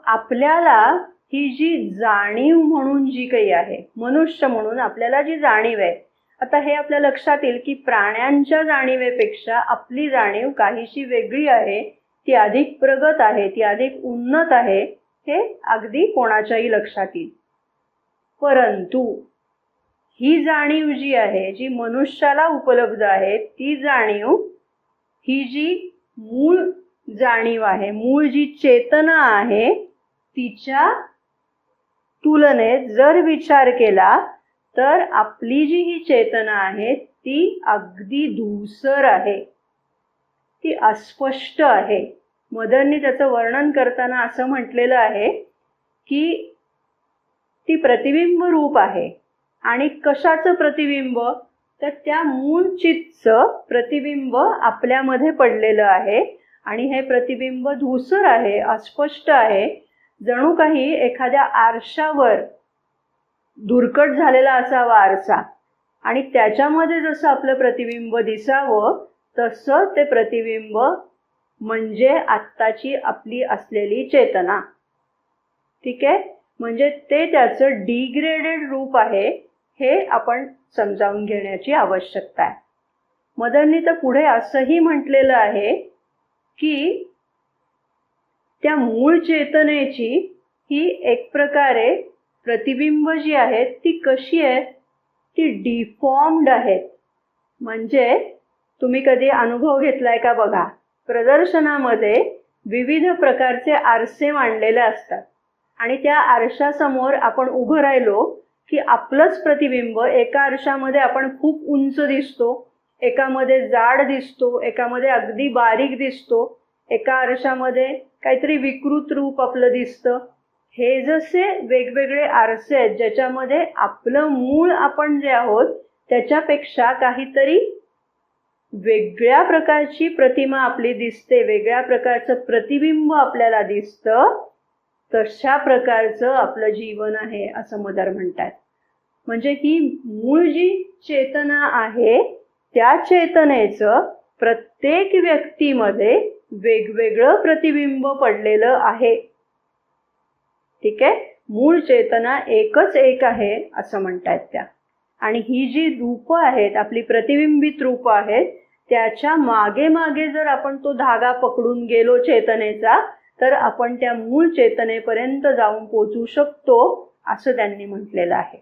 आपल्याला ही जी जाणीव म्हणून जी काही आहे, मनुष्य म्हणून आपल्याला जी जाणीव आहे, आता हे आपल्या लक्षात येईल की प्राण्यांच्या जाणीवेपेक्षा आपली जाणीव काहीशी वेगळी आहे, ती अधिक प्रगत आहे, ती अधिक उन्नत आहे, हे अगदी कोणाच्याही लक्षात येईल. परंतु ही जाणीव जी आहे, जी मनुष्याला उपलब्ध आहे, ती जाणीव ही जी मूळ जाणीव आहे, मूळ जी चेतना आहे, तिच्या तुलनेत जर विचार केला तर आपली जी ही चेतना आहे ती अगदी धूसर आहे, ती अस्पष्ट आहे. मदरनी त्याचं वर्णन करताना असं म्हटलेलं आहे की ती प्रतिबिंब रूप आहे. आणि कशाचं प्रतिबिंब? तर त्या मूळ चितचं प्रतिबिंब आपल्यामध्ये पडलेलं आहे आणि हे प्रतिबिंब धूसर आहे, अस्पष्ट आहे, जणू काही एखाद्या आरशावर धुरकट झालेला असावा आरसा आणि त्याच्यामध्ये जसं आपलं प्रतिबिंब दिसावं तसं ते प्रतिबिंब म्हणजे आत्ताची आपली असलेली चेतना. ठीक आहे, म्हणजे ते त्याचं डिग्रेडेड रूप आहे, हे आपण समजावून घेण्याची आवश्यकता आहे. मदरनी तर पुढे असंही म्हटलेलं आहे की त्या मूळ चेतनेची ही एक प्रकारे प्रतिबिंब जी आहेत ती कशी आहेत? ती डिफॉर्म्ड आहेत. म्हणजे तुम्ही कधी अनुभव घेतलाय का बघा, प्रदर्शनामध्ये विविध प्रकारचे आरसे मांडलेले असतात आणि त्या आरशासमोर आपण उभं राहिलो की आपलंच प्रतिबिंब एका आरशामध्ये आपण खूप उंच दिसतो, एकामध्ये जाड दिसतो, एकामध्ये अगदी बारीक दिसतो, एका आरशामध्ये काहीतरी विकृत रूप आपलं दिसतं. हे जसे वेगवेगळे आरसे आहेत ज्याच्यामध्ये आपलं मूळ आपण जे आहोत त्याच्यापेक्षा काहीतरी वेगळ्या प्रकारची प्रतिमा आपली दिसते, वेगळ्या प्रकारचं प्रतिबिंब आपल्याला दिसतं, तशा प्रकारचं आपलं जीवन आहे असं मदर म्हणतात. म्हणजे ही मूळ जी चेतना आहे त्या चेतनेचं प्रत्येक व्यक्तीमध्ये वेगवेगळं प्रतिबिंब पडलेलं आहे. ठीक आहे, मूळ चेतना एकच एक आहे असं म्हणतात त्या. आणि ही जी रूपं आहेत, आपली प्रतिबिंबित रूपं आहेत, त्याच्या मागे मागे जर आपण तो धागा पकडून गेलो चेतनेचा तर आपण त्या मूळ चेतनेपर्यंत जाऊन पोहोचू शकतो असं त्यांनी म्हटलेलं आहे.